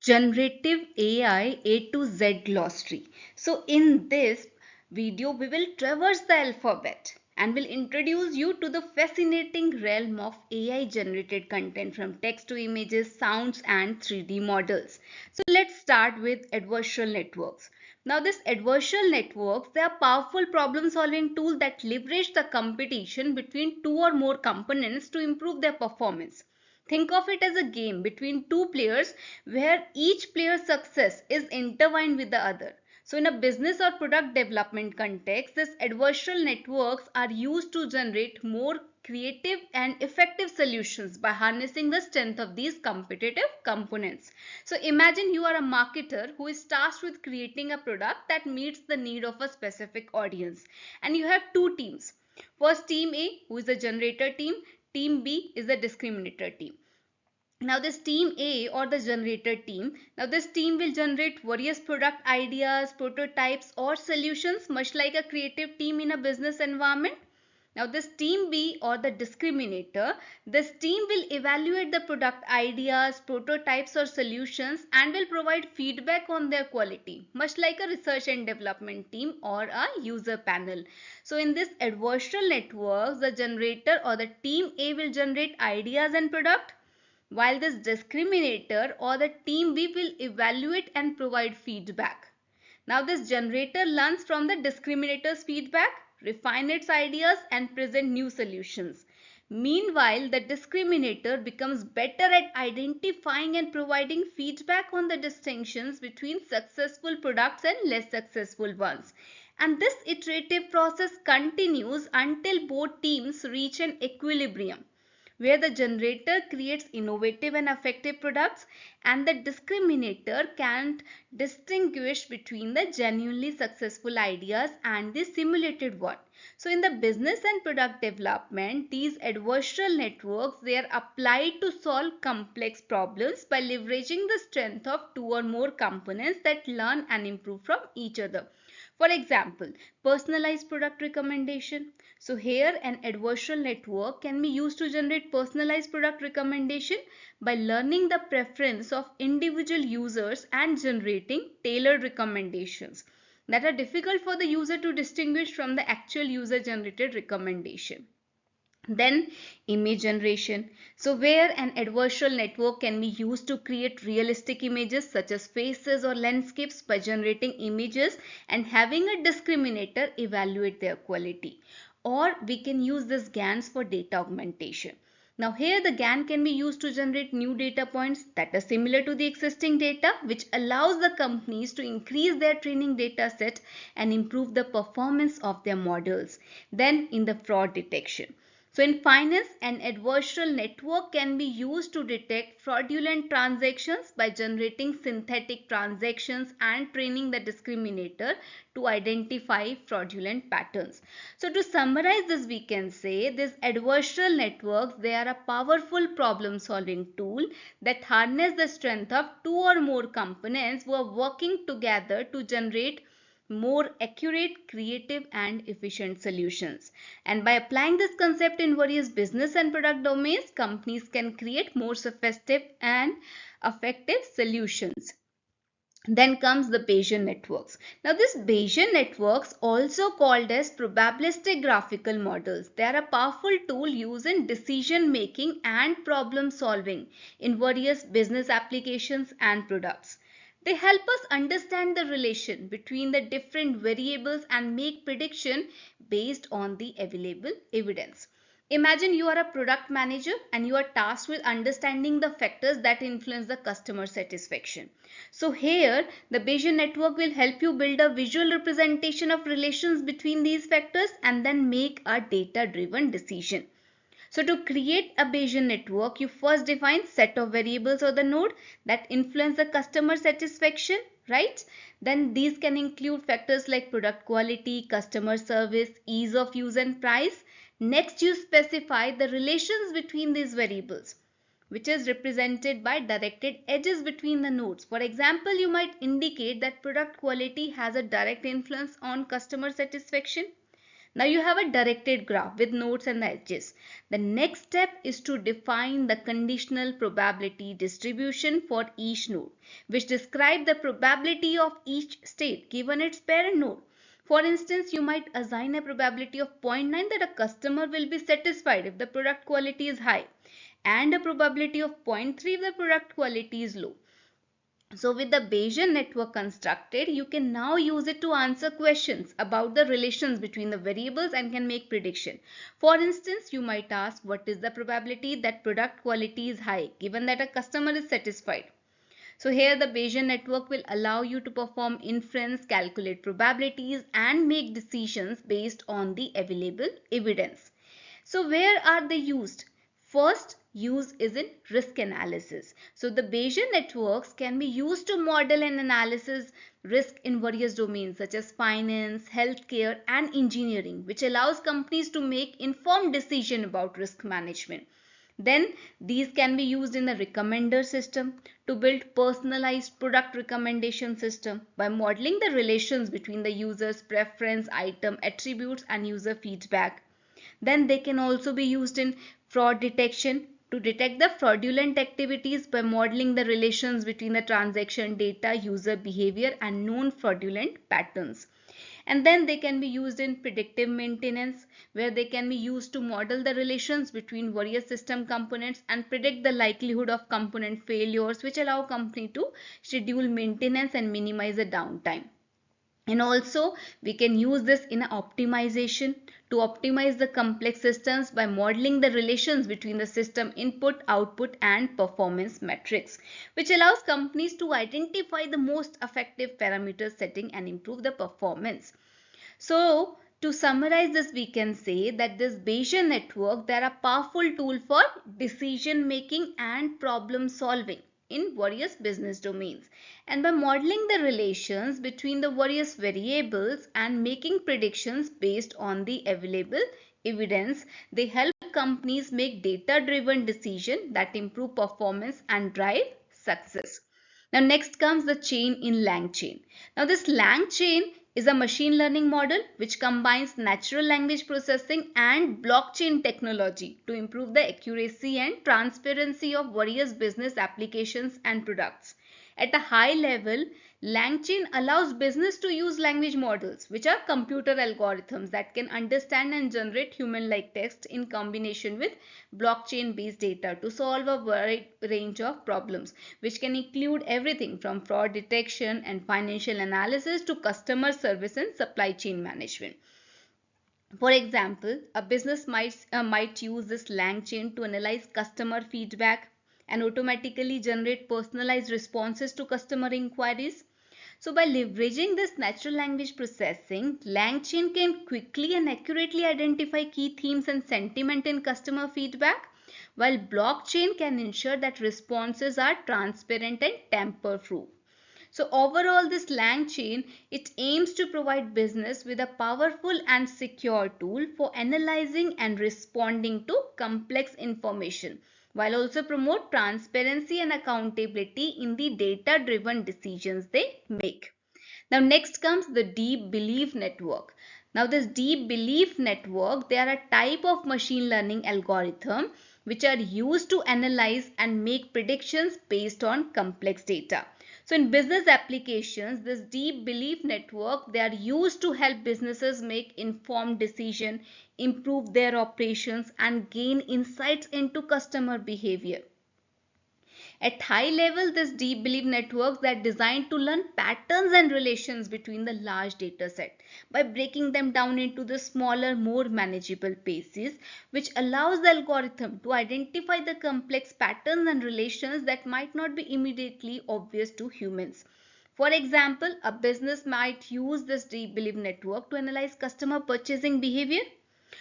Generative AI A to Z glossary. So in this video we will traverse the alphabet and will introduce you to the fascinating realm of AI generated content from text to images, sounds and 3D models. So let's start with adversarial networks. Now this adversarial networks, they are powerful problem solving tools that leverage the competition between two or more components to improve their performance. Think of it as a game between two players where each player's success is intertwined with the other. So in a business or product development context, these adversarial networks are used to generate more creative and effective solutions by harnessing the strength of these competitive components. So imagine you are a marketer who is tasked with creating a product that meets the need of a specific audience, and you have two teams. First, team A, who is the generator team. Team B is the discriminator team. Now this team A or the generator team, now this team will generate various product ideas, prototypes or solutions, much like a creative team in a business environment. Now this team B or the discriminator, this team will evaluate the product ideas, prototypes or solutions and will provide feedback on their quality, much like a research and development team or a user panel. So in this adversarial networks, the generator or the team A will generate ideas and product, while this discriminator or the team B will evaluate and provide feedback. Now this generator learns from the discriminator's feedback, refine its ideas and present new solutions. Meanwhile, the discriminator becomes better at identifying and providing feedback on the distinctions between successful products and less successful ones. And this iterative process continues until both teams reach an equilibrium, where the generator creates innovative and effective products and the discriminator can't distinguish between the genuinely successful ideas and the simulated one. So in the business and product development, these adversarial networks, they are applied to solve complex problems by leveraging the strength of two or more components that learn and improve from each other. For example, personalized product recommendation. So here an adversarial network can be used to generate personalized product recommendation by learning the preference of individual users and generating tailored recommendations that are difficult for the user to distinguish from the actual user generated recommendation. Then image generation. So where an adversarial network can be used to create realistic images such as faces or landscapes by generating images and having a discriminator evaluate their quality. Or we can use this GANs for data augmentation. Now here the GAN can be used to generate new data points that are similar to the existing data, which allows the companies to increase their training data set and improve the performance of their models. Then in the fraud detection. So in finance, an adversarial network can be used to detect fraudulent transactions by generating synthetic transactions and training the discriminator to identify fraudulent patterns. So to summarize this, we can say these adversarial networks, they are a powerful problem solving tool that harness the strength of two or more components who are working together to generate more accurate, creative and efficient solutions. And by applying this concept in various business and product domains, companies can create more sophisticated and effective solutions. Then comes the Bayesian networks. Now these Bayesian networks, also called as probabilistic graphical models, they are a powerful tool used in decision making and problem solving in various business applications and products. They help us understand the relation between the different variables and make prediction based on the available evidence. Imagine you are a product manager and you are tasked with understanding the factors that influence the customer satisfaction. So here the Bayesian network will help you build a visual representation of relations between these factors and then make a data-driven decision. So to create a Bayesian network, you first define set of variables or the node that influence the customer satisfaction, right? Then these can include factors like product quality, customer service, ease of use and price. Next, you specify the relations between these variables, which is represented by directed edges between the nodes. For example, you might indicate that product quality has a direct influence on customer satisfaction. Now you have a directed graph with nodes and edges. The next step is to define the conditional probability distribution for each node, which describe the probability of each state given its parent node. For instance, you might assign a probability of 0.9 that a customer will be satisfied if the product quality is high, and a probability of 0.3 if the product quality is low. So with the Bayesian network constructed, you can now use it to answer questions about the relations between the variables and can make prediction. For instance, you might ask, what is the probability that product quality is high given that a customer is satisfied? So here the Bayesian network will allow you to perform inference, calculate probabilities and make decisions based on the available evidence. So where are they used? First use is in risk analysis. So the Bayesian networks can be used to model and analyze risk in various domains such as finance, healthcare and engineering, which allows companies to make informed decisions about risk management. Then these can be used in the recommender system to build personalized product recommendation system by modeling the relations between the user's preference, item, attributes and user feedback. Then they can also be used in fraud detection to detect the fraudulent activities by modeling the relations between the transaction data, user behavior and known fraudulent patterns. And then they can be used in predictive maintenance, where they can be used to model the relations between various system components and predict the likelihood of component failures, which allow company to schedule maintenance and minimize the downtime. And also we can use this in optimization to optimize the complex systems by modeling the relations between the system input, output and performance metrics, which allows companies to identify the most effective parameter setting and improve the performance. So to summarize this, we can say that this Bayesian network, they are a powerful tool for decision making and problem solving in various business domains. And by modeling the relations between the various variables and making predictions based on the available evidence, they help companies make data-driven decisions that improve performance and drive success. Now next comes the chain in Langchain. Now this Langchain is a machine learning model which combines natural language processing and blockchain technology to improve the accuracy and transparency of various business applications and products. At a high level, Langchain allows business to use language models, which are computer algorithms that can understand and generate human-like text in combination with blockchain-based data to solve a wide range of problems, which can include everything from fraud detection and financial analysis to customer service and supply chain management. For example, a business might use this Langchain to analyze customer feedback and automatically generate personalized responses to customer inquiries. So by leveraging this natural language processing, Langchain can quickly and accurately identify key themes and sentiment in customer feedback, while blockchain can ensure that responses are transparent and tamper-proof. So overall, this Langchain, it aims to provide business with a powerful and secure tool for analyzing and responding to complex information, while also promote transparency and accountability in the data-driven decisions they make. Now next comes the deep belief network. Now this deep belief network, they are a type of machine learning algorithm which are used to analyze and make predictions based on complex data. So in business applications, this deep belief network, they are used to help businesses make informed decisions, improve their operations and gain insights into customer behavior. At high level, this deep belief networks are designed to learn patterns and relations between the large data set by breaking them down into the smaller, more manageable pieces, which allows the algorithm to identify the complex patterns and relations that might not be immediately obvious to humans. For example, a business might use this deep belief network to analyze customer purchasing behavior.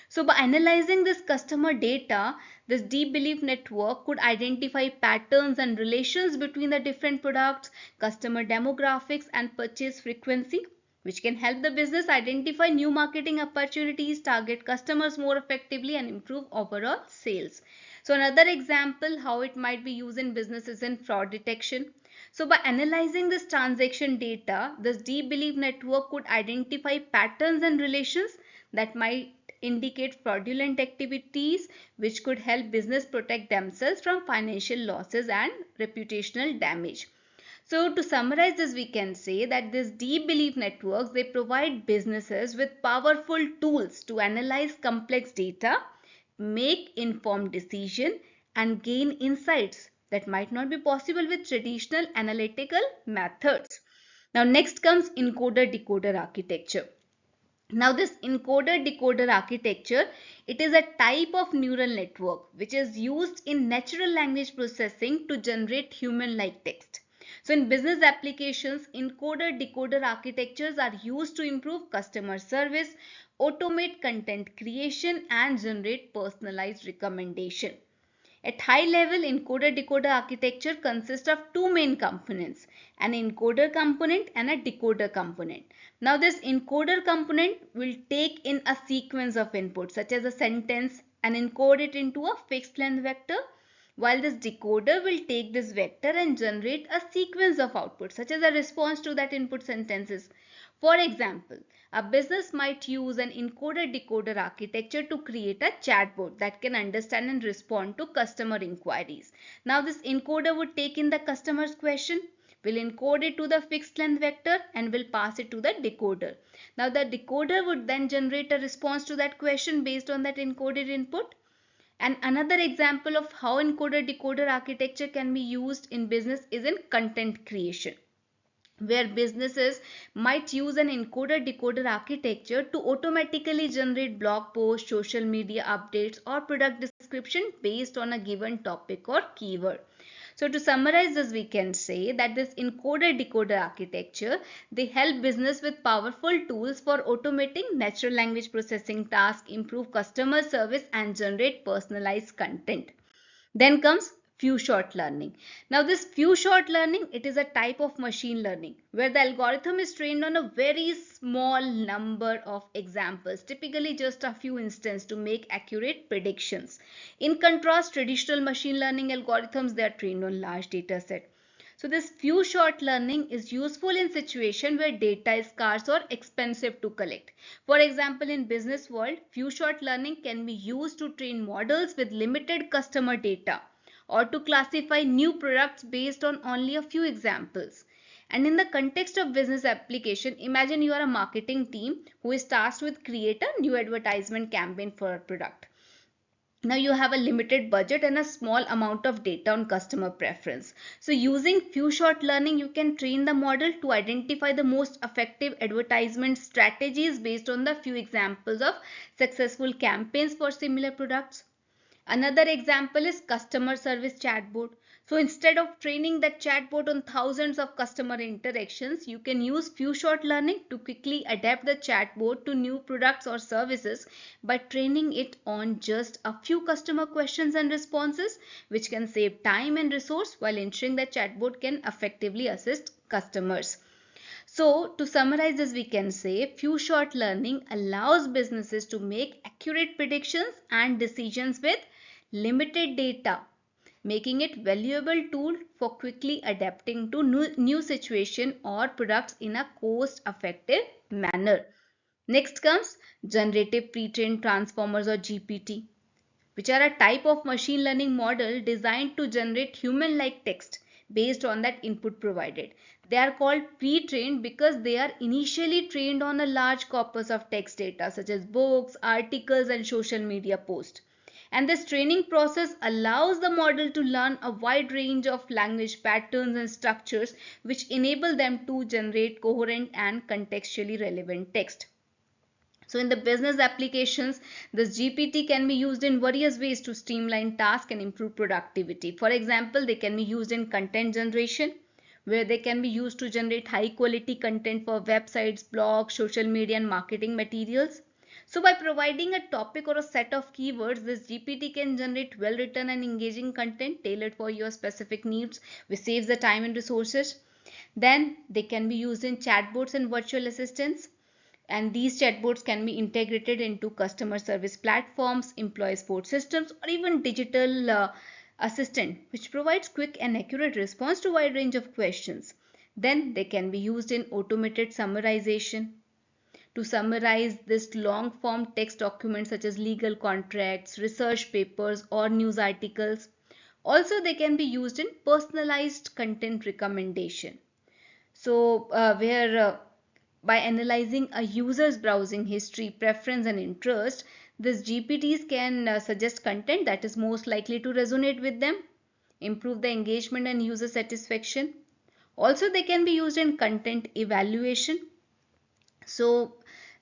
So by analyzing this customer data, this deep belief network could identify patterns and relations between the different products, customer demographics and purchase frequency, which can help the business identify new marketing opportunities, target customers more effectively and improve overall sales. So another example how it might be used in business is in fraud detection. So by analyzing this transaction data, this deep belief network could identify patterns and relations that might indicate fraudulent activities which could help business protect themselves from financial losses and reputational damage. So to summarize this, we can say that these deep belief networks, they provide businesses with powerful tools to analyze complex data, make informed decisions, and gain insights that might not be possible with traditional analytical methods. Now next comes encoder-decoder architecture. Now this encoder-decoder architecture, it is a type of neural network which is used in natural language processing to generate human-like text. So in business applications, encoder-decoder architectures are used to improve customer service, automate content creation, and generate personalized recommendation. At high level, encoder-decoder architecture consists of two main components, an encoder component and a decoder component. Now this encoder component will take in a sequence of inputs such as a sentence and encode it into a fixed length vector, while this decoder will take this vector and generate a sequence of outputs such as a response to that input sentences. For example, a business might use an encoder-decoder architecture to create a chatbot that can understand and respond to customer inquiries. Now this encoder would take in the customer's question, will encode it to the fixed length vector and will pass it to the decoder. Now the decoder would then generate a response to that question based on that encoded input. And another example of how encoder-decoder architecture can be used in business is in content creation, where businesses might use an encoder-decoder architecture to automatically generate blog posts, social media updates, or product description based on a given topic or keyword. So to summarize this, we can say that this encoder-decoder architecture, they help business with powerful tools for automating natural language processing tasks, improve customer service, and generate personalized content. Then comes few-shot learning. Now this few-shot learning, it is a type of machine learning where the algorithm is trained on a very small number of examples, typically just a few instances, to make accurate predictions. In contrast, traditional machine learning algorithms, they are trained on large data set. So this few-shot learning is useful in situations where data is scarce or expensive to collect. For example, in business world, few-shot learning can be used to train models with limited customer data or to classify new products based on only a few examples. And in the context of business application, imagine you are a marketing team who is tasked with create a new advertisement campaign for a product. Now you have a limited budget and a small amount of data on customer preference. So using few-shot learning, you can train the model to identify the most effective advertisement strategies based on the few examples of successful campaigns for similar products. Another example is customer service chatbot. So instead of training that chatbot on thousands of customer interactions, you can use few-shot learning to quickly adapt the chatbot to new products or services by training it on just a few customer questions and responses, which can save time and resource while ensuring that chatbot can effectively assist customers. So to summarize this, we can say few-shot learning allows businesses to make accurate predictions and decisions with limited data, making it valuable tool for quickly adapting to new situation or products in a cost-effective manner. Next comes generative pre-trained transformers or GPT, which are a type of machine learning model designed to generate human-like text based on that input provided. They are called pre-trained because they are initially trained on a large corpus of text data such as books, articles, and social media posts. And this training process allows the model to learn a wide range of language patterns and structures which enable them to generate coherent and contextually relevant text. So in the business applications, this GPT can be used in various ways to streamline tasks and improve productivity. For example, they can be used in content generation, where they can be used to generate high quality content for websites, blogs, social media, and marketing materials. So by providing a topic or a set of keywords, this GPT can generate well written and engaging content tailored for your specific needs, which saves the time and resources. Then they can be used in chatbots and virtual assistants. And these chatbots can be integrated into customer service platforms, employee support systems, or even digital assistant, which provides quick and accurate response to a wide range of questions. Then they can be used in automated summarization, to summarize this long form text documents such as legal contracts, research papers, or news articles. Also, they can be used in personalized content recommendation. So, where by analyzing a user's browsing history, preference, and interest, these GPTs can suggest content that is most likely to resonate with them, improve the engagement and user satisfaction. Also, they can be used in content evaluation. So,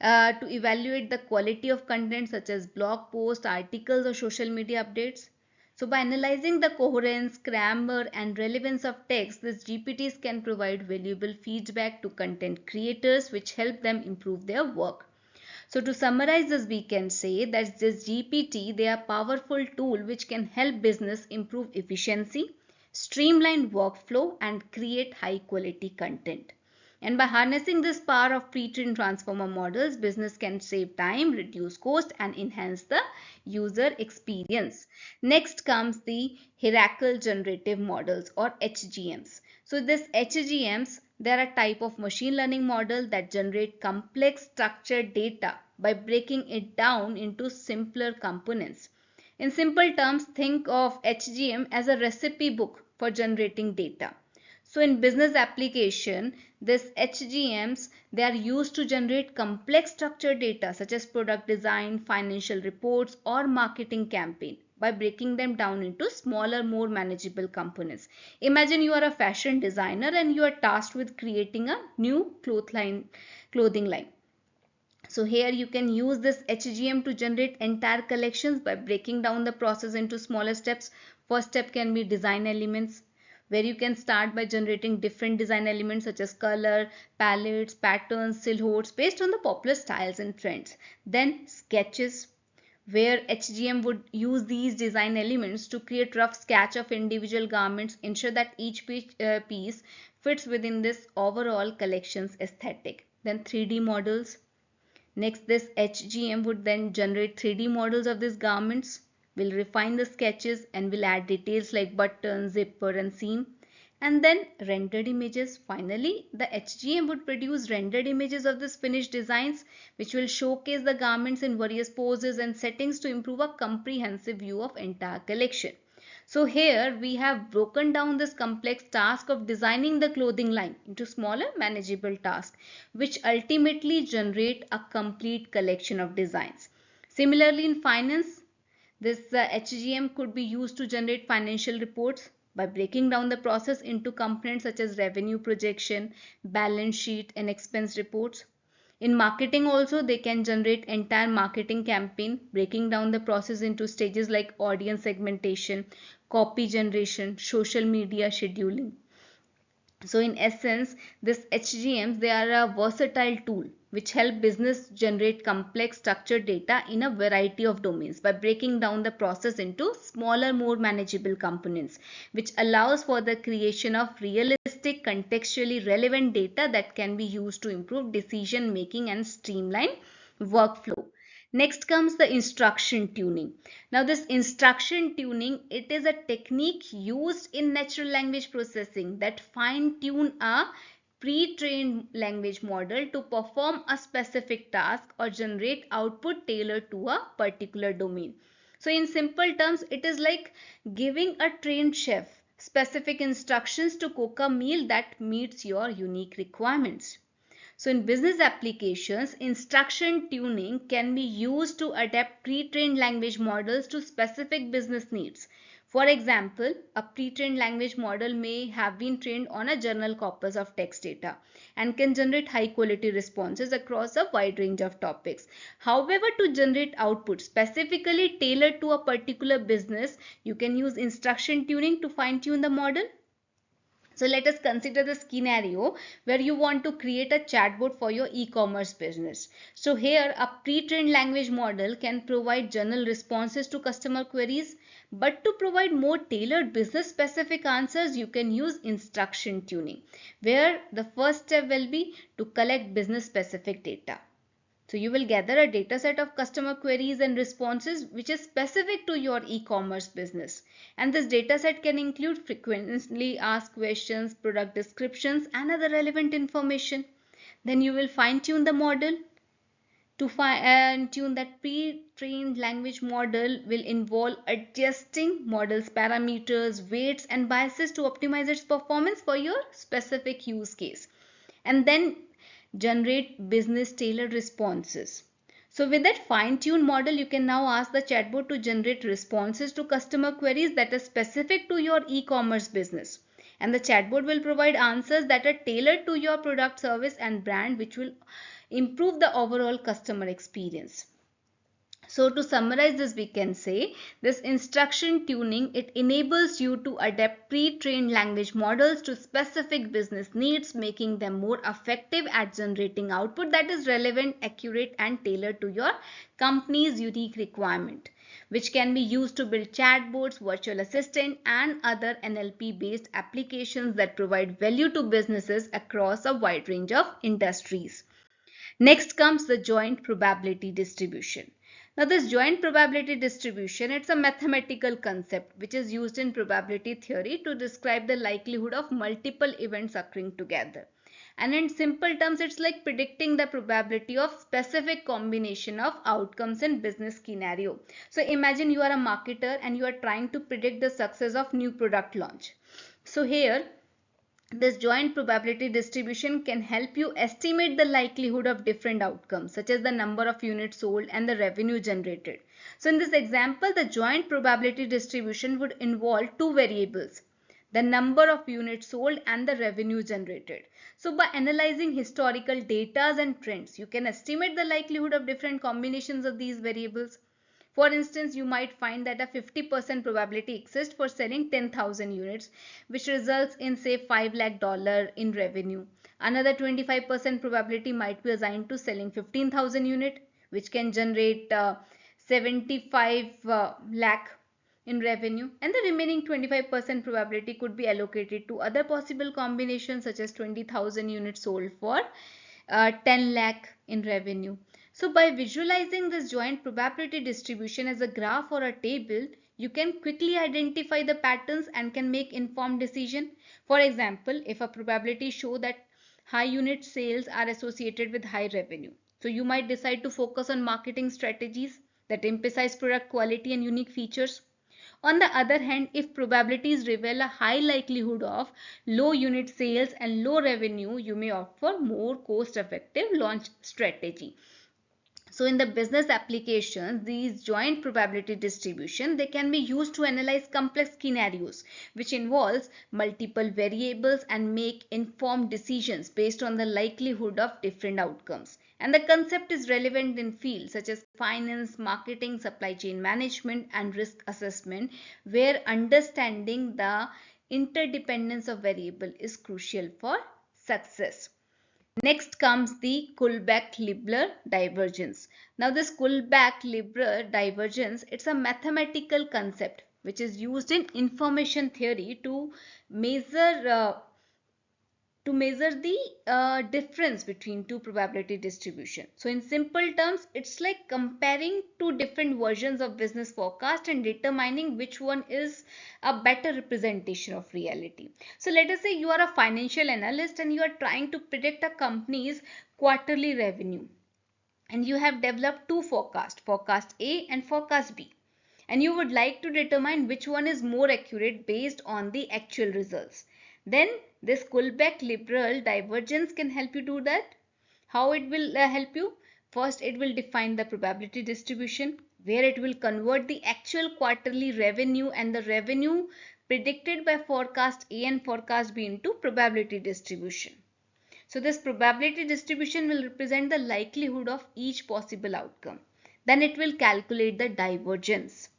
to evaluate the quality of content such as blog posts, articles, or social media updates. So, by analyzing the coherence, grammar, and relevance of text, these GPTs can provide valuable feedback to content creators, which help them improve their work. So to summarize this, we can say that this GPT, they are powerful tool which can help business improve efficiency, streamline workflow, and create high quality content. And by harnessing this power of pre-trained transformer models, business can save time, reduce cost, and enhance the user experience. Next comes the hierarchical generative models or HGMs. So this HGMs, they are a type of machine learning model that generate complex structured data by breaking it down into simpler components. In simple terms, think of HGM as a recipe book for generating data. So in business application, this HGMs, they are used to generate complex structured data such as product design, financial reports, or marketing campaign by breaking them down into smaller, more manageable components. Imagine you are a fashion designer and you are tasked with creating a new clothing line. So here you can use this HGM to generate entire collections by breaking down the process into smaller steps. First step can be design elements, where you can start by generating different design elements such as color, palettes, patterns, silhouettes based on the popular styles and trends. Then sketches, where HGM would use these design elements to create rough sketch of individual garments, ensure that each piece fits within this overall collection's aesthetic. Then 3D models. Next, this HGM would then generate 3D models of these garments, will refine the sketches and will add details like button, zipper and seam. And then rendered images. Finally, the HGM would produce rendered images of these finished designs, which will showcase the garments in various poses and settings to improve a comprehensive view of entire collection. So here we have broken down this complex task of designing the clothing line into smaller manageable tasks, which ultimately generate a complete collection of designs. Similarly, in finance, this HGM could be used to generate financial reports by breaking down the process into components such as revenue projection, balance sheet, and expense reports. In marketing also, they can generate entire marketing campaign, breaking down the process into stages like audience segmentation, copy generation, social media scheduling. So in essence, this HGMs, they are a versatile tool which help business generate complex structured data in a variety of domains by breaking down the process into smaller, more manageable components, which allows for the creation of realistic, contextually relevant data that can be used to improve decision making and streamline workflow. Next comes the instruction tuning. Now this instruction tuning, it is a technique used in natural language processing that fine tune a pre-trained language model to perform a specific task or generate output tailored to a particular domain. So in simple terms, it is like giving a trained chef specific instructions to cook a meal that meets your unique requirements. So in business applications, instruction tuning can be used to adapt pre-trained language models to specific business needs. For example, a pre-trained language model may have been trained on a general corpus of text data and can generate high quality responses across a wide range of topics. However, to generate output specifically tailored to a particular business, you can use instruction tuning to fine-tune the model. So let us consider the scenario where you want to create a chatbot for your e-commerce business. So here a pre-trained language model can provide general responses to customer queries, but to provide more tailored business specific answers, you can use instruction tuning, where the first step will be to collect business specific data. So you will gather a data set of customer queries and responses which is specific to your e-commerce business. And this data set can include frequently asked questions, product descriptions and other relevant information. Then you will fine tune the model To fine-tune that pre-trained language model will involve adjusting model's parameters, weights, and biases to optimize its performance for your specific use case, and then generate business tailored responses. So with that fine-tuned model, you can now ask the chatbot to generate responses to customer queries that are specific to your e-commerce business. And the chatbot will provide answers that are tailored to your product, service, and brand, which will improve the overall customer experience. So to summarize this, we can say this instruction tuning, it enables you to adapt pre-trained language models to specific business needs, making them more effective at generating output that is relevant, accurate, and tailored to your company's unique requirement, which can be used to build chatbots, virtual assistant, and other NLP-based applications that provide value to businesses across a wide range of industries. Next comes the joint probability distribution. Now this joint probability distribution, it's a mathematical concept which is used in probability theory to describe the likelihood of multiple events occurring together. And in simple terms, it's like predicting the probability of specific combination of outcomes in business scenario. So imagine you are a marketer and you are trying to predict the success of new product launch. So here, this joint probability distribution can help you estimate the likelihood of different outcomes, such as the number of units sold and the revenue generated. So in this example, the joint probability distribution would involve two variables, the number of units sold and the revenue generated. So by analyzing historical data and trends, you can estimate the likelihood of different combinations of these variables. For instance, you might find that a 50% probability exists for selling 10,000 units, which results in say $5 lakh in revenue. Another 25% probability might be assigned to selling 15,000 units, which can generate 75 lakh in revenue, and the remaining 25% probability could be allocated to other possible combinations such as 20,000 units sold for 10 lakh in revenue. So by visualizing this joint probability distribution as a graph or a table, you can quickly identify the patterns and can make informed decision. For example, if a probability show that high unit sales are associated with high revenue, so you might decide to focus on marketing strategies that emphasize product quality and unique features. On the other hand, if probabilities reveal a high likelihood of low unit sales and low revenue, you may opt for more cost-effective launch strategy. So in the business applications, these joint probability distribution, they can be used to analyze complex scenarios, which involves multiple variables and make informed decisions based on the likelihood of different outcomes. And the concept is relevant in fields such as finance, marketing, supply chain management, and risk assessment, where understanding the interdependence of variable is crucial for success. Next comes the Kullback-Leibler divergence. Now this Kullback-Leibler divergence, it's a mathematical concept which is used in information theory to measure the difference between two probability distribution. So in simple terms, it's like comparing two different versions of business forecast and determining which one is a better representation of reality. So let us say you are a financial analyst and you are trying to predict a company's quarterly revenue, and you have developed two forecasts, forecast A and forecast B, and you would like to determine which one is more accurate based on the actual results. Then this Kullback-Leibler divergence can help you do that. How it will help you? First, it will define the probability distribution, where it will convert the actual quarterly revenue and the revenue predicted by forecast A and forecast B into probability distribution. So this probability distribution will represent the likelihood of each possible outcome. Then it will calculate the divergence,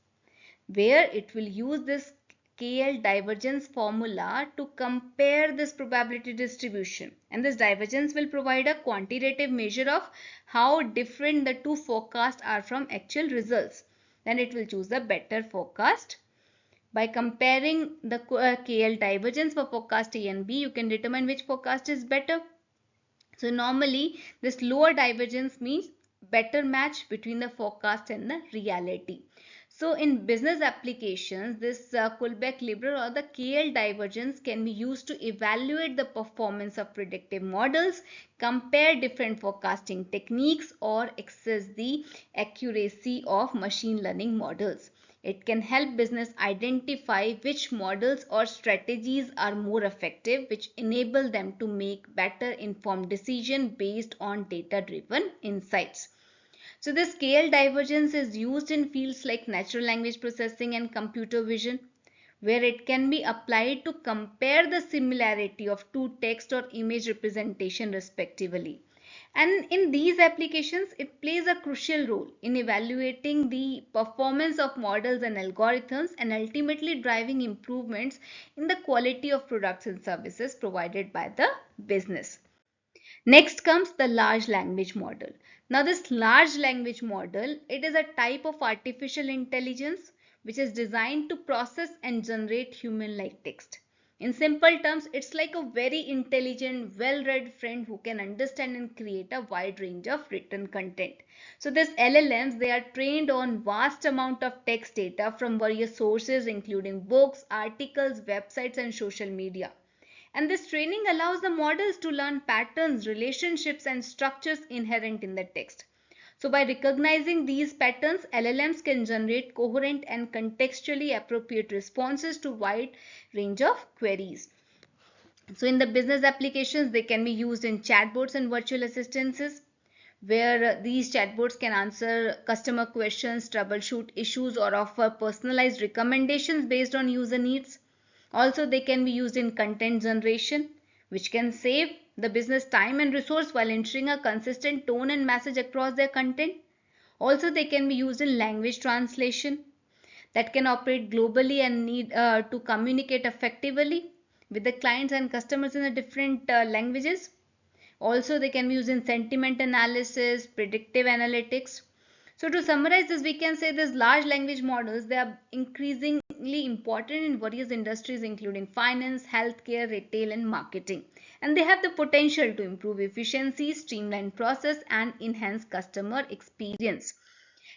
where it will use this KL divergence formula to compare this probability distribution, and this divergence will provide a quantitative measure of how different the two forecasts are from actual results. Then it will choose a better forecast. By comparing the KL divergence for forecast A and B, you can determine which forecast is better. So normally this lower divergence means better match between the forecast and the reality. So in business applications, this Kullback Liberal or the KL divergence can be used to evaluate the performance of predictive models, compare different forecasting techniques, or assess the accuracy of machine learning models. It can help business identify which models or strategies are more effective, which enable them to make better informed decisions based on data-driven insights. So the scale divergence is used in fields like natural language processing and computer vision, where it can be applied to compare the similarity of two text or image representation respectively. And in these applications, it plays a crucial role in evaluating the performance of models and algorithms and ultimately driving improvements in the quality of products and services provided by the business. Next comes the large language model. Now this large language model, it is a type of artificial intelligence which is designed to process and generate human-like text. In simple terms, it's like a very intelligent, well-read friend who can understand and create a wide range of written content. So these LLMs, they are trained on vast amount of text data from various sources including books, articles, websites and social media. And this training allows the models to learn patterns, relationships, and structures inherent in the text. So by recognizing these patterns, LLMs can generate coherent and contextually appropriate responses to a wide range of queries. So in the business applications, they can be used in chatbots and virtual assistants, where these chatbots can answer customer questions, troubleshoot issues, or offer personalized recommendations based on user needs. Also, they can be used in content generation, which can save the business time and resource while ensuring a consistent tone and message across their content. Also, they can be used in language translation that can operate globally and need to communicate effectively with the clients and customers in the different languages. Also, they can be used in sentiment analysis, predictive analytics. So to summarize this, we can say these large language models, they are increasingly important in various industries including finance, healthcare, retail and marketing. And they have the potential to improve efficiency, streamline process and enhance customer experience.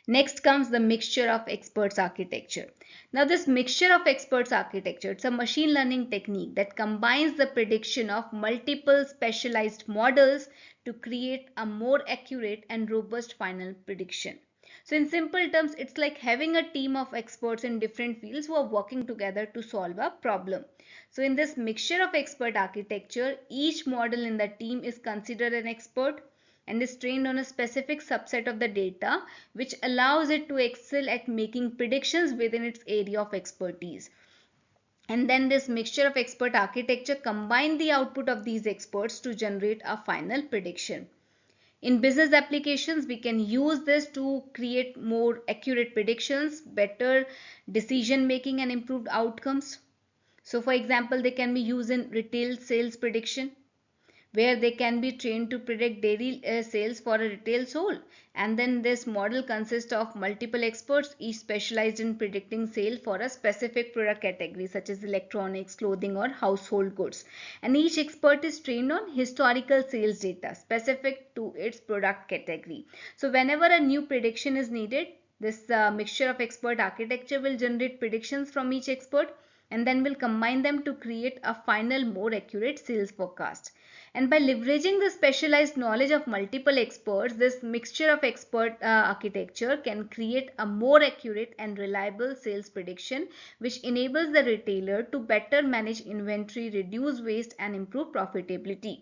Next comes the mixture of experts architecture. Now this mixture of experts architecture, it's a machine learning technique that combines the prediction of multiple specialized models to create a more accurate and robust final prediction. So in simple terms, it's like having a team of experts in different fields who are working together to solve a problem. So in this mixture of expert architecture, each model in the team is considered an expert and is trained on a specific subset of the data, which allows it to excel at making predictions within its area of expertise. And then this mixture of expert architecture combine the output of these experts to generate a final prediction. In business applications, we can use this to create more accurate predictions, better decision making and improved outcomes. So for example, they can be used in retail sales prediction, where they can be trained to predict daily sales for a retail store. And then this model consists of multiple experts, each specialized in predicting sale for a specific product category such as electronics, clothing or household goods. And each expert is trained on historical sales data specific to its product category. So whenever a new prediction is needed, this mixture of expert architecture will generate predictions from each expert and then will combine them to create a final more accurate sales forecast. And by leveraging the specialized knowledge of multiple experts, this mixture of expert architecture can create a more accurate and reliable sales prediction, which enables the retailer to better manage inventory, reduce waste and improve profitability.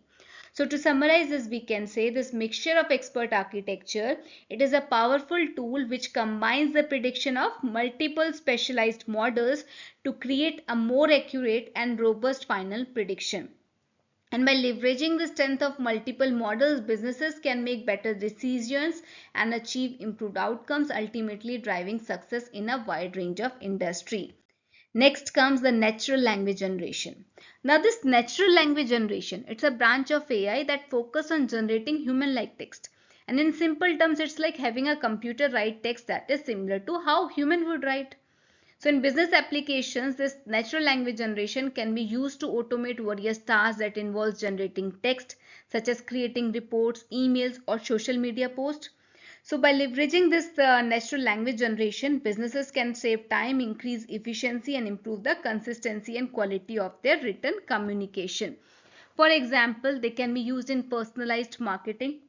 So to summarize this, we can say this mixture of expert architecture, it is a powerful tool which combines the prediction of multiple specialized models to create a more accurate and robust final prediction. And by leveraging the strength of multiple models, businesses can make better decisions and achieve improved outcomes, ultimately driving success in a wide range of industry. Next comes the natural language generation. Now this natural language generation, it's a branch of AI that focuses on generating human-like text. And in simple terms, it's like having a computer write text that is similar to how human would write. So in business applications, this natural language generation can be used to automate various tasks that involve generating text, such as creating reports, emails, or social media posts. So by leveraging this natural language generation, businesses can save time, increase efficiency, and improve the consistency and quality of their written communication. For example, they can be used in personalized marketing,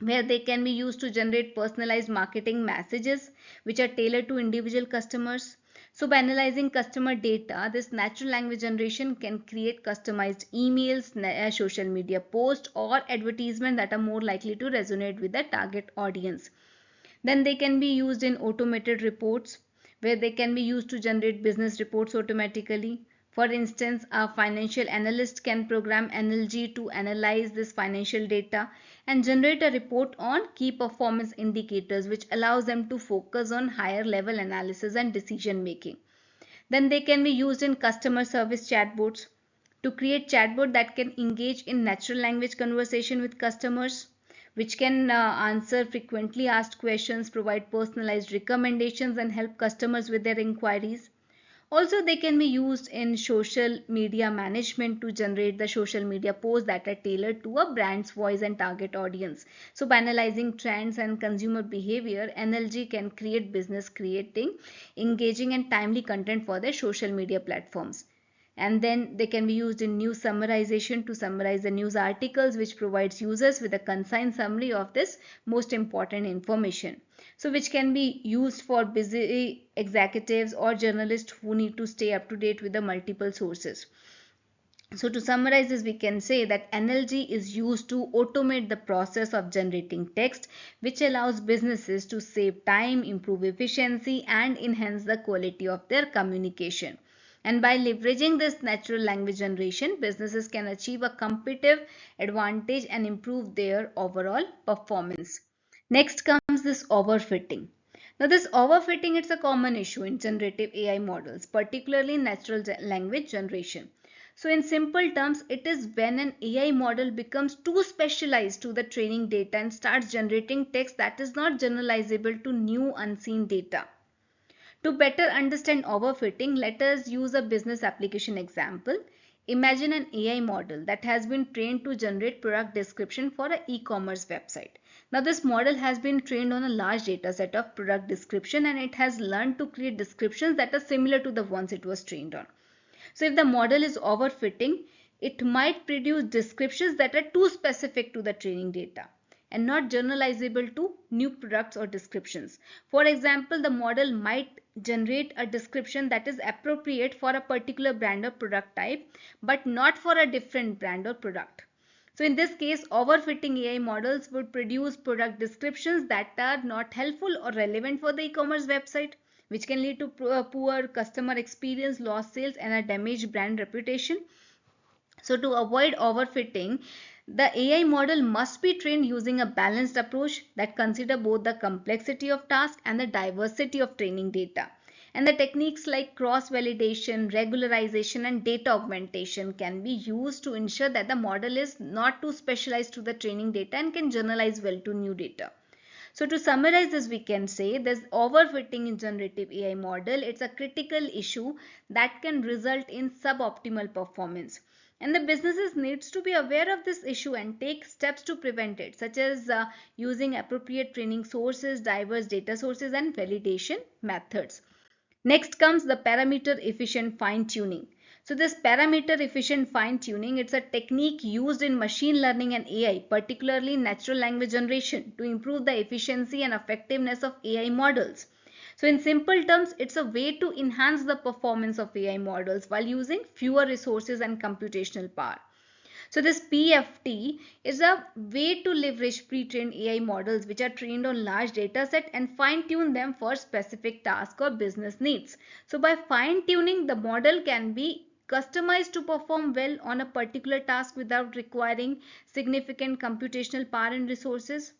where they can be used to generate personalized marketing messages which are tailored to individual customers. So by analyzing customer data, this natural language generation can create customized emails, social media posts, or advertisements that are more likely to resonate with the target audience. Then they can be used in automated reports, where they can be used to generate business reports automatically. For instance, a financial analyst can program NLG to analyze this financial data and generate a report on key performance indicators, which allows them to focus on higher level analysis and decision making. Then they can be used in customer service chatbots to create chatbot that can engage in natural language conversation with customers, which can answer frequently asked questions, provide personalized recommendations, and help customers with their inquiries. Also, they can be used in social media management to generate the social media posts that are tailored to a brand's voice and target audience. So by analyzing trends and consumer behavior, NLG can create business creating, engaging, and timely content for their social media platforms. And then they can be used in news summarization to summarize the news articles, which provides users with a concise summary of this most important information. So which can be used for busy executives or journalists who need to stay up to date with the multiple sources. So to summarize this, we can say that NLG is used to automate the process of generating text, which allows businesses to save time, improve efficiency, and enhance the quality of their communication. And by leveraging this natural language generation, businesses can achieve a competitive advantage and improve their overall performance. Next comes this overfitting. Now this overfitting, it's a common issue in generative AI models, particularly in natural language generation. So in simple terms, it is when an AI model becomes too specialized to the training data and starts generating text that is not generalizable to new unseen data. To better understand overfitting, let us use a business application example. Imagine an AI model that has been trained to generate product description for an e-commerce website. Now this model has been trained on a large data set of product description, and it has learned to create descriptions that are similar to the ones it was trained on. So if the model is overfitting, it might produce descriptions that are too specific to the training data and not generalizable to new products or descriptions. For example, the model might generate a description that is appropriate for a particular brand or product type, but not for a different brand or product. So in this case, overfitting AI models would produce product descriptions that are not helpful or relevant for the e-commerce website, which can lead to poor customer experience, lost sales, and a damaged brand reputation. So to avoid overfitting, the AI model must be trained using a balanced approach that consider both the complexity of task and the diversity of training data. And the techniques like cross-validation, regularization, and data augmentation can be used to ensure that the model is not too specialized to the training data and can generalize well to new data. So to summarize this, we can say there's overfitting in generative AI model. It's a critical issue that can result in suboptimal performance. And the businesses needs to be aware of this issue and take steps to prevent it, such as using appropriate training sources, diverse data sources, and validation methods. Next comes the parameter efficient fine tuning. So this parameter efficient fine tuning, it's a technique used in machine learning and AI, particularly natural language generation, to improve the efficiency and effectiveness of AI models. So in simple terms, it's a way to enhance the performance of AI models while using fewer resources and computational power. So this PEFT is a way to leverage pre-trained AI models which are trained on large data set and fine-tune them for specific task or business needs. So by fine-tuning, the model can be customized to perform well on a particular task without requiring significant computational power and resources.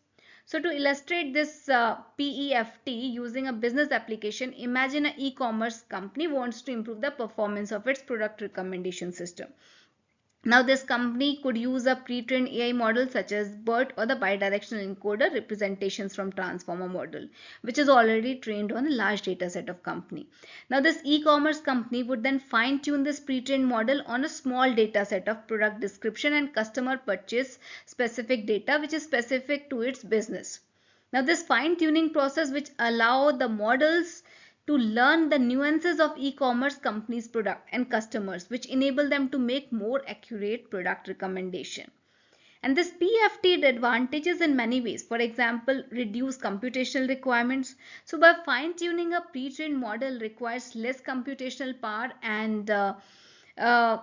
So to illustrate this PEFT using a business application, imagine an e-commerce company wants to improve the performance of its product recommendation system. Now this company could use a pre-trained AI model such as BERT or the bidirectional encoder representations from transformer model, which is already trained on a large data set of company. Now this e-commerce company would then fine tune this pre-trained model on a small data set of product description and customer purchase specific data which is specific to its business. Now this fine-tuning process which allow the models to learn the nuances of e-commerce companies' product and customers, which enable them to make more accurate product recommendation. And this PEFT had advantages in many ways. For example, reduce computational requirements. So by fine-tuning a pre-trained model requires less computational power and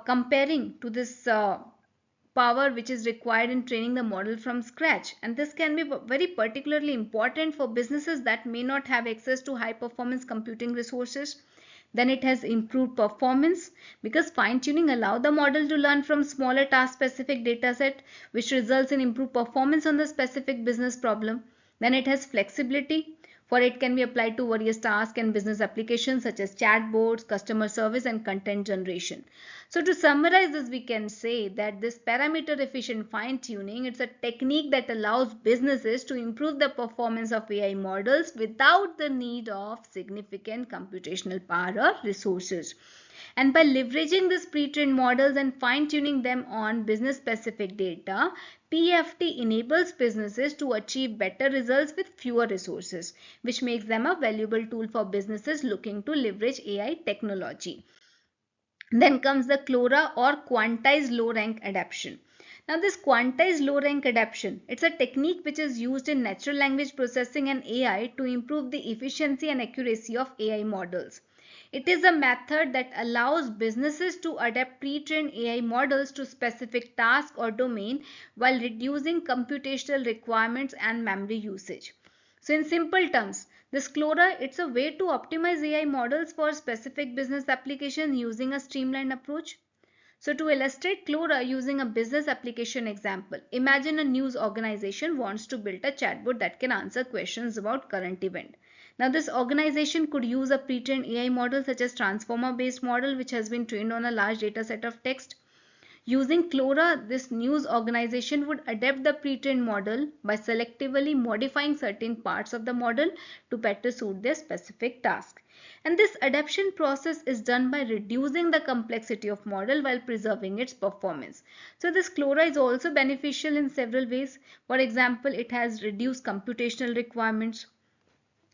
comparing to this power which is required in training the model from scratch. And this can be very particularly important for businesses that may not have access to high performance computing resources. Then it has improved performance because fine-tuning allows the model to learn from smaller task-specific dataset, which results in improved performance on the specific business problem. Then it has flexibility, for it can be applied to various tasks and business applications such as chatbots, customer service, and content generation. So to summarize this, we can say that this parameter efficient fine-tuning, it's a technique that allows businesses to improve the performance of AI models without the need of significant computational power or resources. And by leveraging these pre-trained models and fine-tuning them on business-specific data, PEFT enables businesses to achieve better results with fewer resources, which makes them a valuable tool for businesses looking to leverage AI technology. Then comes the QLoRA or quantized low rank adaptation. Now this quantized low rank adaptation, it's a technique which is used in natural language processing and AI to improve the efficiency and accuracy of AI models. It is a method that allows businesses to adapt pre-trained AI models to specific task or domain while reducing computational requirements and memory usage. So in simple terms, this QLoRA, it's a way to optimize AI models for specific business applications using a streamlined approach. So to illustrate QLoRA using a business application example, imagine a news organization wants to build a chatbot that can answer questions about current event. Now this organization could use a pre-trained AI model such as transformer-based model which has been trained on a large data set of text. Using QLoRA, this news organization would adapt the pre-trained model by selectively modifying certain parts of the model to better suit their specific task. And this adaptation process is done by reducing the complexity of model while preserving its performance. So this QLoRA is also beneficial in several ways. For example, it has reduced computational requirements.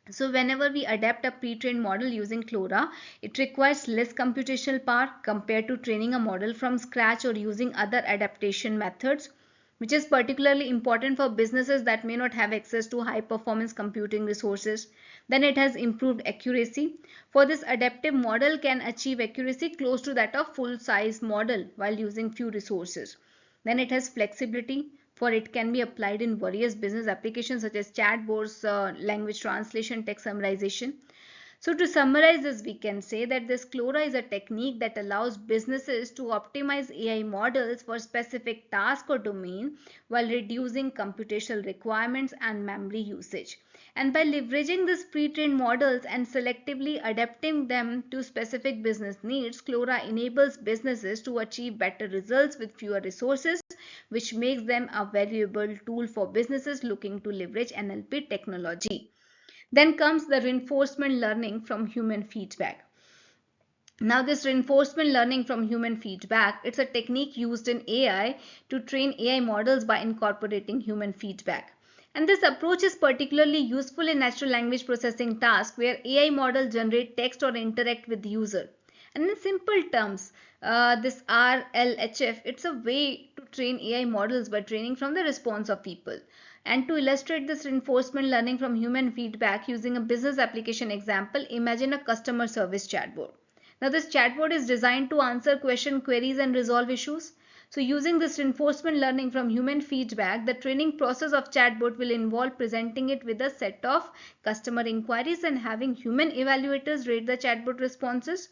So whenever we adapt a pre-trained model using QLoRA, it requires less computational power compared to training a model from scratch or using other adaptation methods, which is particularly important for businesses that may not have access to high performance computing resources. Then it has improved accuracy. For this adaptive model can achieve accuracy close to that of full size model while using few resources. Then it has flexibility, for it can be applied in various business applications such as chatbots, language translation, text summarization. So to summarize this, we can say that this QLoRA is a technique that allows businesses to optimize AI models for specific task or domain while reducing computational requirements and memory usage. And by leveraging these pre-trained models and selectively adapting them to specific business needs, QLoRA enables businesses to achieve better results with fewer resources, which makes them a valuable tool for businesses looking to leverage NLP technology. Then comes the reinforcement learning from human feedback. Now this reinforcement learning from human feedback, it's a technique used in AI to train AI models by incorporating human feedback. And this approach is particularly useful in natural language processing tasks where AI models generate text or interact with the user. And in simple terms, this RLHF, it's a way to train AI models by training from the response of people. And to illustrate this reinforcement learning from human feedback using a business application example, imagine a customer service chatbot. Now this chatbot is designed to answer queries and resolve issues. So using this reinforcement learning from human feedback, the training process of chatbot will involve presenting it with a set of customer inquiries and having human evaluators rate the chatbot responses.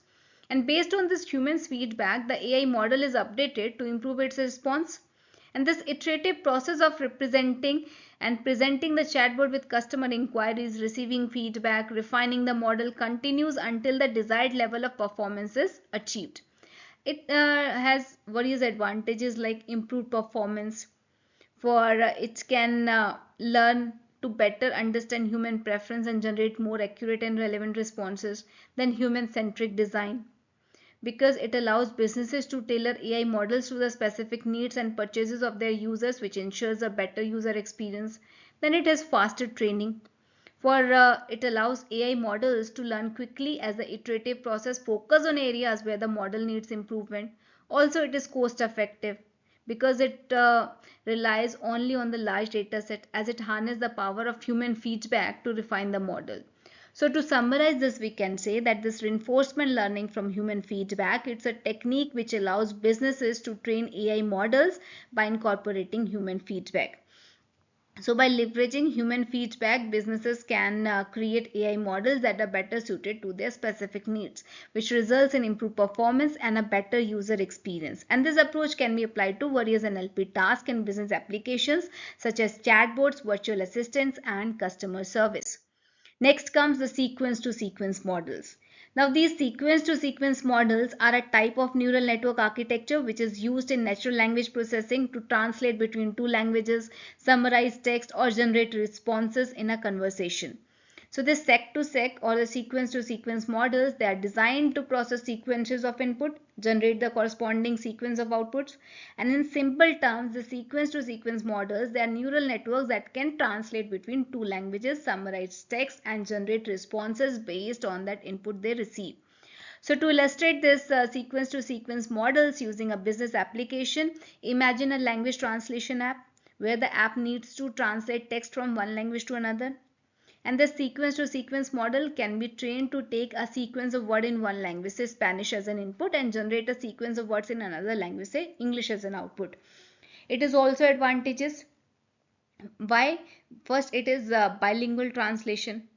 And based on this human's feedback, the AI model is updated to improve its response. And this iterative process of representing and presenting the chatbot with customer inquiries, receiving feedback, refining the model continues until the desired level of performance is achieved. It has various advantages like improved performance, for it can learn to better understand human preference and generate more accurate and relevant responses than human-centric design, because it allows businesses to tailor AI models to the specific needs and purchases of their users, which ensures a better user experience. Then it has faster training. It allows AI models to learn quickly as the iterative process focus on areas where the model needs improvement. Also, it is cost effective because it relies only on the large data set as it harnesses the power of human feedback to refine the model. So to summarize this, we can say that this reinforcement learning from human feedback, it's a technique which allows businesses to train AI models by incorporating human feedback. So by leveraging human feedback, businesses can create AI models that are better suited to their specific needs, which results in improved performance and a better user experience. And this approach can be applied to various NLP tasks in business applications such as chatbots, virtual assistants, and customer service. Next comes the sequence to sequence models. Now these sequence to sequence models are a type of neural network architecture which is used in natural language processing to translate between two languages, summarize text or generate responses in a conversation. So the sec to sec or the sequence to sequence models, they are designed to process sequences of input, generate the corresponding sequence of outputs. And in simple terms, the sequence to sequence models, they are neural networks that can translate between two languages, summarize text and generate responses based on that input they receive. So to illustrate this sequence to sequence models using a business application, imagine a language translation app where the app needs to translate text from one language to another. And the sequence to sequence model can be trained to take a sequence of words in one language, say Spanish as an input, and generate a sequence of words in another language, say English as an output. It is also advantages. Why? First, it is bilingual translation,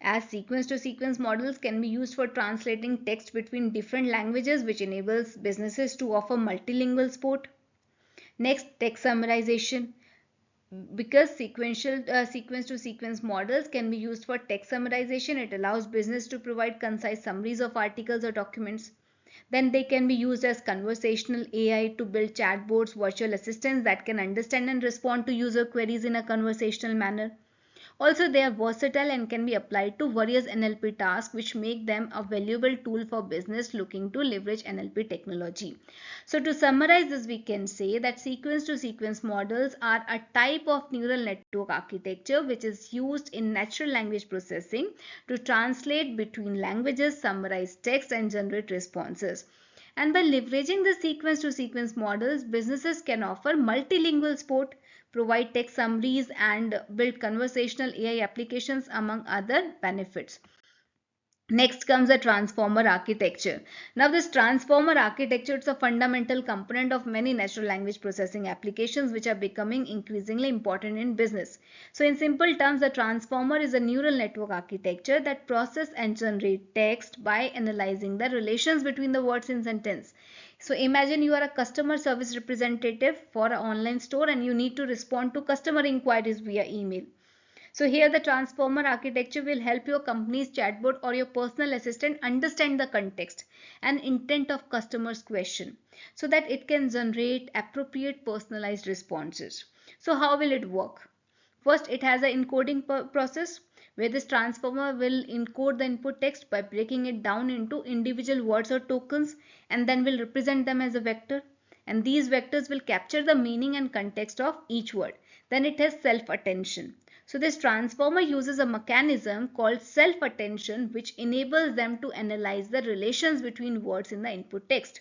as sequence to sequence models can be used for translating text between different languages, which enables businesses to offer multilingual support. Next, text summarization, because sequence to sequence models can be used for text summarization. It allows business to provide concise summaries of articles or documents. Then they can be used as conversational AI to build chatbots, virtual assistants that can understand and respond to user queries in a conversational manner. Also, they are versatile and can be applied to various NLP tasks, which make them a valuable tool for business looking to leverage NLP technology. So to summarize this, we can say that sequence to sequence models are a type of neural network architecture which is used in natural language processing to translate between languages, summarize text and generate responses. And by leveraging the sequence to sequence models, businesses can offer multilingual support, provide text summaries and build conversational AI applications among other benefits. Next comes the transformer architecture. Now this transformer architecture is a fundamental component of many natural language processing applications which are becoming increasingly important in business. So in simple terms, the transformer is a neural network architecture that processes and generates text by analyzing the relations between the words in sentence. So imagine you are a customer service representative for an online store and you need to respond to customer inquiries via email. So here the transformer architecture will help your company's chatbot or your personal assistant understand the context and intent of customer's question so that it can generate appropriate personalized responses. So how will it work? First, it has an encoding process where this transformer will encode the input text by breaking it down into individual words or tokens and then will represent them as a vector. And these vectors will capture the meaning and context of each word. Then it has self-attention. So this transformer uses a mechanism called self-attention which enables them to analyze the relations between words in the input text.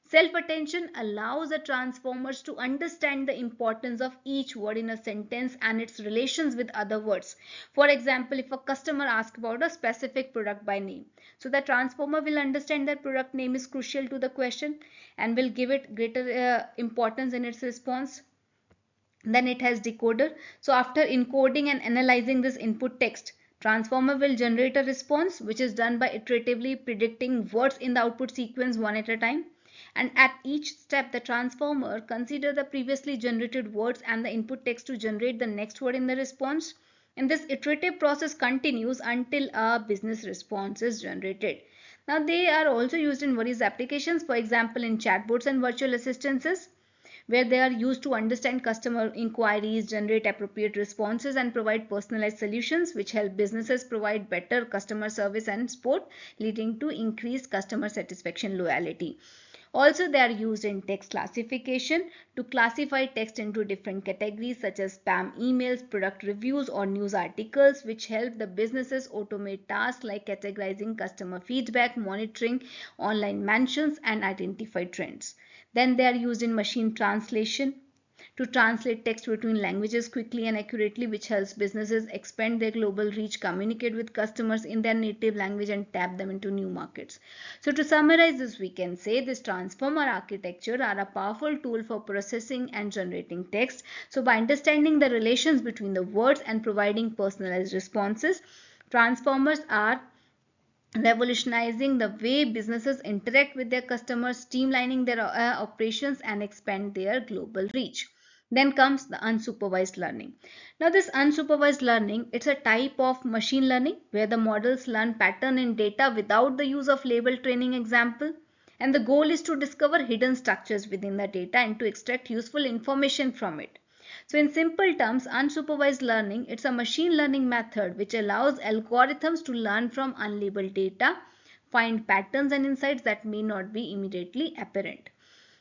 Self-attention allows the transformers to understand the importance of each word in a sentence and its relations with other words. For example, if a customer asks about a specific product by name, so the transformer will understand that product name is crucial to the question and will give it greater importance in its response. Then it has decoder. So after encoding and analyzing this input text, transformer will generate a response which is done by iteratively predicting words in the output sequence one at a time. And at each step, the transformer consider the previously generated words and the input text to generate the next word in the response. And this iterative process continues until a business response is generated. Now they are also used in various applications, for example in chatbots and virtual assistants, where they are used to understand customer inquiries, generate appropriate responses, and provide personalized solutions which help businesses provide better customer service and support, leading to increased customer satisfaction loyalty. Also, they are used in text classification to classify text into different categories such as spam emails, product reviews, or news articles, which help the businesses automate tasks like categorizing customer feedback, monitoring online mentions, and identify trends. Then they are used in machine translation to translate text between languages quickly and accurately, which helps businesses expand their global reach, communicate with customers in their native language, and tap them into new markets. So to summarize this, we can say this transformer architecture are a powerful tool for processing and generating text. So by understanding the relations between the words and providing personalized responses, transformers are revolutionizing the way businesses interact with their customers, streamlining their operations, and expand their global reach. Then comes the unsupervised learning. Now this unsupervised learning, it's a type of machine learning where the models learn pattern in data without the use of label training example. And the goal is to discover hidden structures within the data and to extract useful information from it. So in simple terms, unsupervised learning, it's a machine learning method which allows algorithms to learn from unlabeled data, find patterns and insights that may not be immediately apparent.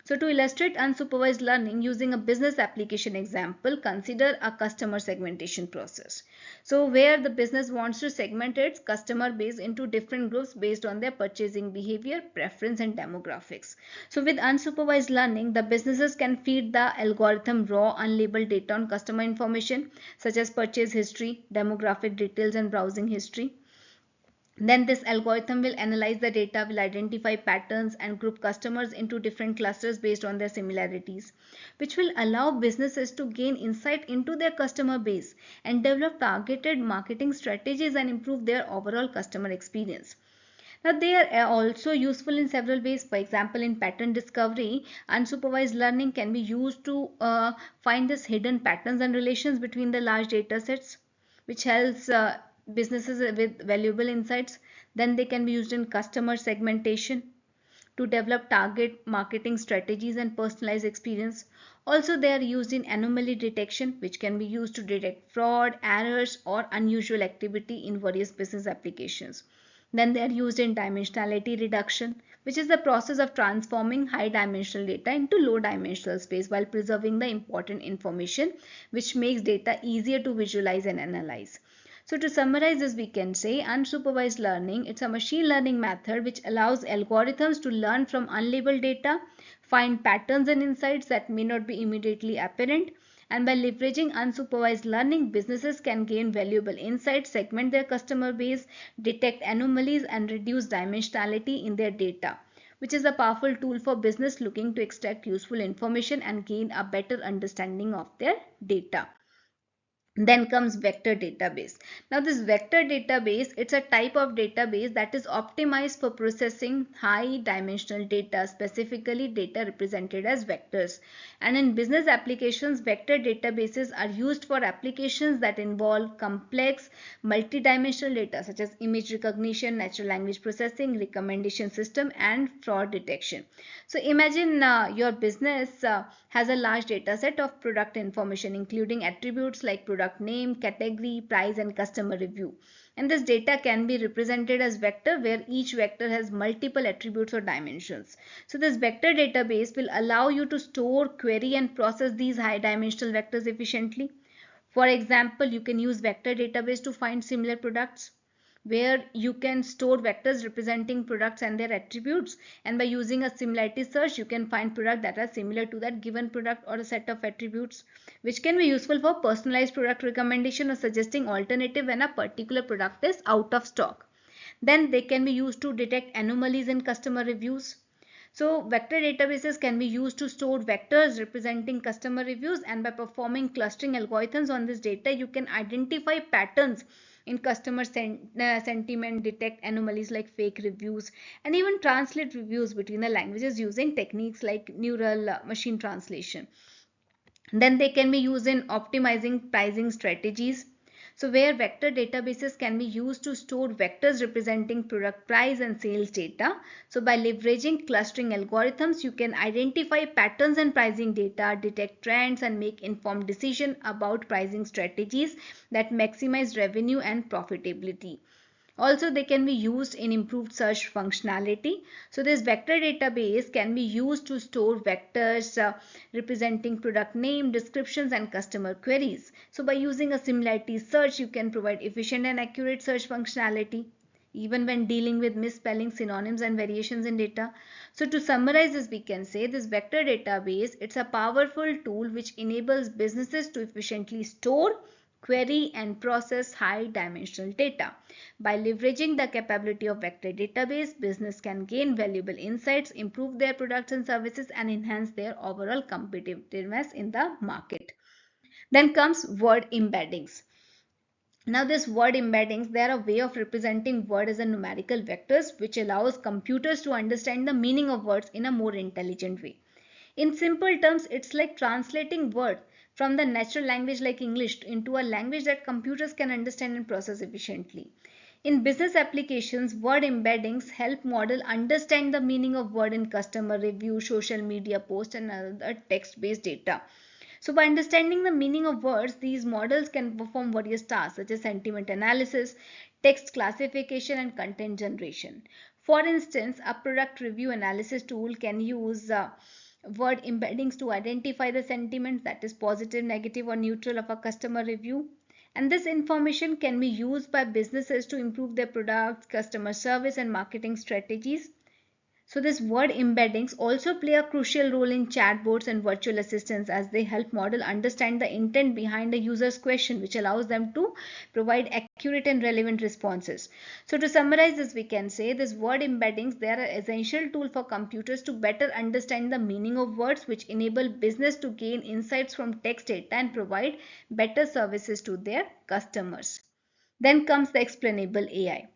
So to illustrate unsupervised learning using a business application example, consider a customer segmentation process. So where the business wants to segment its customer base into different groups based on their purchasing behavior, preference and demographics. So with unsupervised learning, the businesses can feed the algorithm raw unlabeled data on customer information such as purchase history, demographic details and browsing history. Then this algorithm will analyze the data, will identify patterns and group customers into different clusters based on their similarities, which will allow businesses to gain insight into their customer base and develop targeted marketing strategies and improve their overall customer experience. Now, they are also useful in several ways. For example, in pattern discovery, unsupervised learning can be used to find these hidden patterns and relations between the large data sets, which helps businesses with valuable insights. Then they can be used in customer segmentation to develop target marketing strategies and personalized experience. Also, they are used in anomaly detection, which can be used to detect fraud, errors, or unusual activity in various business applications. Then they are used in dimensionality reduction, which is the process of transforming high dimensional data into low dimensional space while preserving the important information, which makes data easier to visualize and analyze. So to summarize this, we can say unsupervised learning, it's a machine learning method which allows algorithms to learn from unlabeled data, find patterns and insights that may not be immediately apparent, and by leveraging unsupervised learning, businesses can gain valuable insights, segment their customer base, detect anomalies, and reduce dimensionality in their data, which is a powerful tool for business looking to extract useful information and gain a better understanding of their data. Then comes vector database. Now this vector database, it's a type of database that is optimized for processing high dimensional data, specifically data represented as vectors. And in business applications, vector databases are used for applications that involve complex multidimensional data such as image recognition, natural language processing, recommendation system and fraud detection. So imagine your business has a large data set of product information including attributes like product name, category, price and customer review. And this data can be represented as vector where each vector has multiple attributes or dimensions. So this vector database will allow you to store, query and process these high dimensional vectors efficiently. For example, you can use vector database to find similar products, where you can store vectors representing products and their attributes, and by using a similarity search you can find products that are similar to that given product or a set of attributes, which can be useful for personalized product recommendation or suggesting alternative when a particular product is out of stock. Then they can be used to detect anomalies in customer reviews. So vector databases can be used to store vectors representing customer reviews, and by performing clustering algorithms on this data you can identify patterns in customer sentiment, detect anomalies like fake reviews, and even translate reviews between the languages using techniques like neural machine translation. Then they can be used in optimizing pricing strategies. So where vector databases can be used to store vectors representing product price and sales data. So by leveraging clustering algorithms, you can identify patterns in pricing data, detect trends and make informed decisions about pricing strategies that maximize revenue and profitability. Also, they can be used in improved search functionality. So this vector database can be used to store vectors representing product name, descriptions, and customer queries. So by using a similarity search, you can provide efficient and accurate search functionality even when dealing with misspelling, synonyms, and variations in data. So to summarize this, we can say this vector database, it's a powerful tool which enables businesses to efficiently store, query, and process high dimensional data. By leveraging the capability of vector database, business can gain valuable insights, improve their products and services, and enhance their overall competitiveness in the market. Then comes word embeddings. Now this word embeddings, they are a way of representing word as a numerical vectors which allows computers to understand the meaning of words in a more intelligent way. In simple terms, it's like translating words from the natural language like English into a language that computers can understand and process efficiently. In business applications, word embeddings help model understand the meaning of word in customer review, social media posts, and other text-based data. So by understanding the meaning of words, these models can perform various tasks such as sentiment analysis, text classification, and content generation. For instance, a product review analysis tool can use word embeddings to identify the sentiments, that is positive, negative, or neutral, of a customer review. And this information can be used by businesses to improve their products, customer service, and marketing strategies. So this word embeddings also play a crucial role in chatbots and virtual assistants as they help model understand the intent behind a user's question, which allows them to provide accurate and relevant responses. So to summarize this, we can say this word embeddings, they are an essential tool for computers to better understand the meaning of words, which enable business to gain insights from text data and provide better services to their customers. Then comes the explainable AI.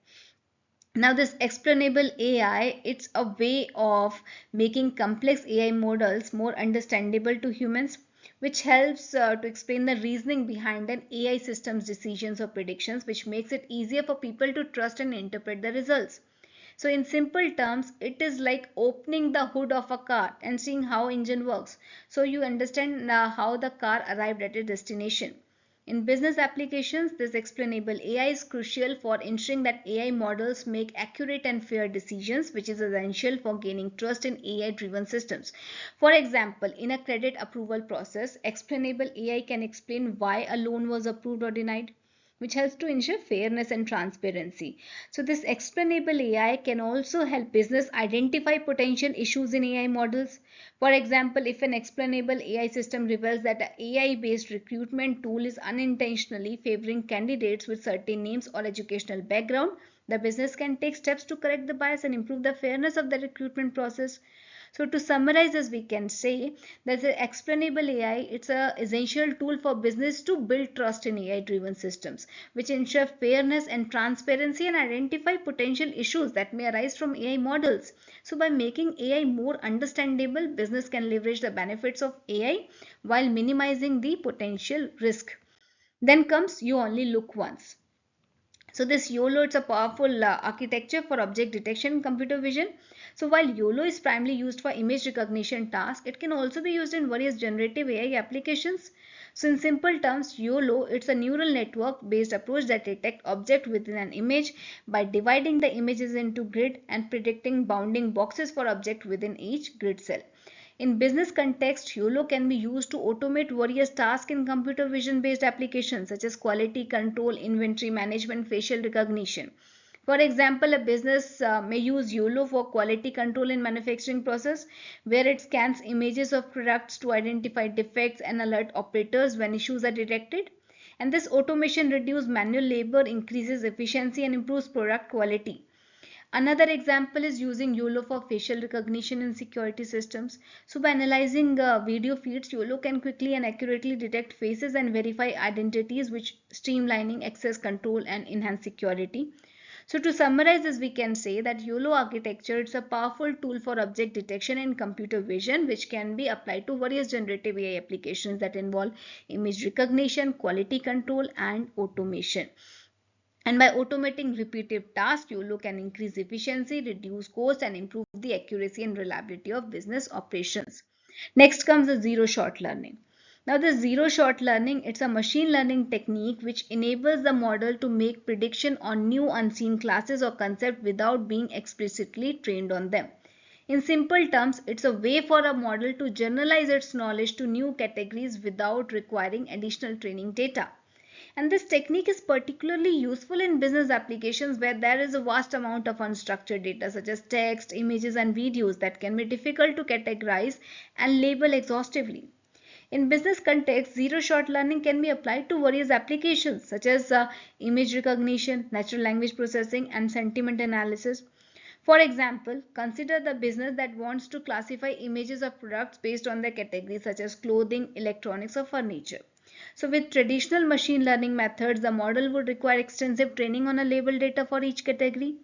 Now this explainable AI, it's a way of making complex AI models more understandable to humans, which helps to explain the reasoning behind an AI system's decisions or predictions, which makes it easier for people to trust and interpret the results. So in simple terms, it is like opening the hood of a car and seeing how engine works. So you understand how the car arrived at its destination. In business applications, this explainable AI is crucial for ensuring that AI models make accurate and fair decisions, which is essential for gaining trust in AI-driven systems. For example, in a credit approval process, explainable AI can explain why a loan was approved or denied, which helps to ensure fairness and transparency. So this explainable AI can also help business identify potential issues in AI models. For example, if an explainable AI system reveals that an AI-based recruitment tool is unintentionally favoring candidates with certain names or educational background, the business can take steps to correct the bias and improve the fairness of the recruitment process. So to summarize this, we can say that the explainable AI, it's an essential tool for business to build trust in AI-driven systems, which ensure fairness and transparency and identify potential issues that may arise from AI models. So by making AI more understandable, business can leverage the benefits of AI while minimizing the potential risk. Then comes you only look once. So this YOLO, it's a powerful architecture for object detection in computer vision. So while YOLO is primarily used for image recognition tasks, it can also be used in various generative AI applications. So in simple terms, YOLO, it's a neural network based approach that detects objects within an image by dividing the images into grid and predicting bounding boxes for objects within each grid cell. In business context, YOLO can be used to automate various tasks in computer vision based applications such as quality control, inventory management, facial recognition. For example, a business may use YOLO for quality control in manufacturing process, where it scans images of products to identify defects and alert operators when issues are detected. And this automation reduces manual labor, increases efficiency, and improves product quality. Another example is using YOLO for facial recognition in security systems. So by analyzing video feeds, YOLO can quickly and accurately detect faces and verify identities, which streamlining access control and enhance security. So to summarize this, we can say that YOLO architecture is a powerful tool for object detection in computer vision, which can be applied to various generative AI applications that involve image recognition, quality control, and automation. And by automating repetitive tasks, YOLO can increase efficiency, reduce cost, and improve the accuracy and reliability of business operations. Next comes the zero-shot learning. Now, the zero shot learning, it's a machine learning technique which enables the model to make prediction on new unseen classes or concepts without being explicitly trained on them. In simple terms, it's a way for a model to generalize its knowledge to new categories without requiring additional training data. And this technique is particularly useful in business applications where there is a vast amount of unstructured data such as text, images, and videos that can be difficult to categorize and label exhaustively. In business context, zero-shot learning can be applied to various applications such as image recognition, natural language processing, and sentiment analysis. For example, consider the business that wants to classify images of products based on their categories such as clothing, electronics, or furniture. So with traditional machine learning methods, the model would require extensive training on a label data for each category.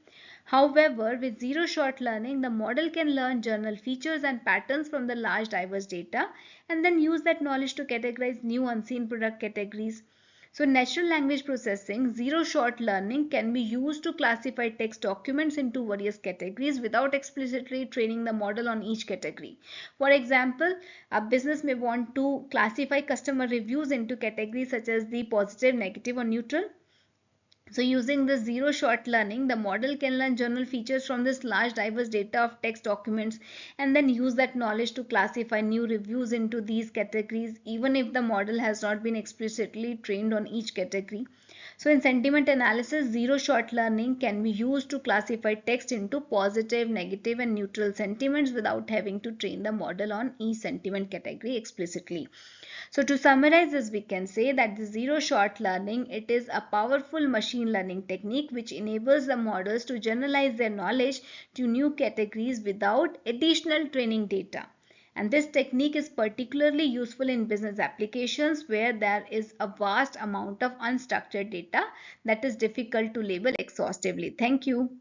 However, with zero-shot learning, the model can learn journal features and patterns from the large diverse data and then use that knowledge to categorize new unseen product categories. So natural language processing, zero-shot learning can be used to classify text documents into various categories without explicitly training the model on each category. For example, a business may want to classify customer reviews into categories such as the positive, negative, or neutral. So using the zero shot learning, the model can learn journal features from this large diverse data of text documents and then use that knowledge to classify new reviews into these categories even if the model has not been explicitly trained on each category. So in sentiment analysis, zero shot learning can be used to classify text into positive, negative, and neutral sentiments without having to train the model on each sentiment category explicitly. So to summarize this, we can say that the zero shot learning, it is a powerful machine learning technique which enables the models to generalize their knowledge to new categories without additional training data. And this technique is particularly useful in business applications where there is a vast amount of unstructured data that is difficult to label exhaustively. Thank you.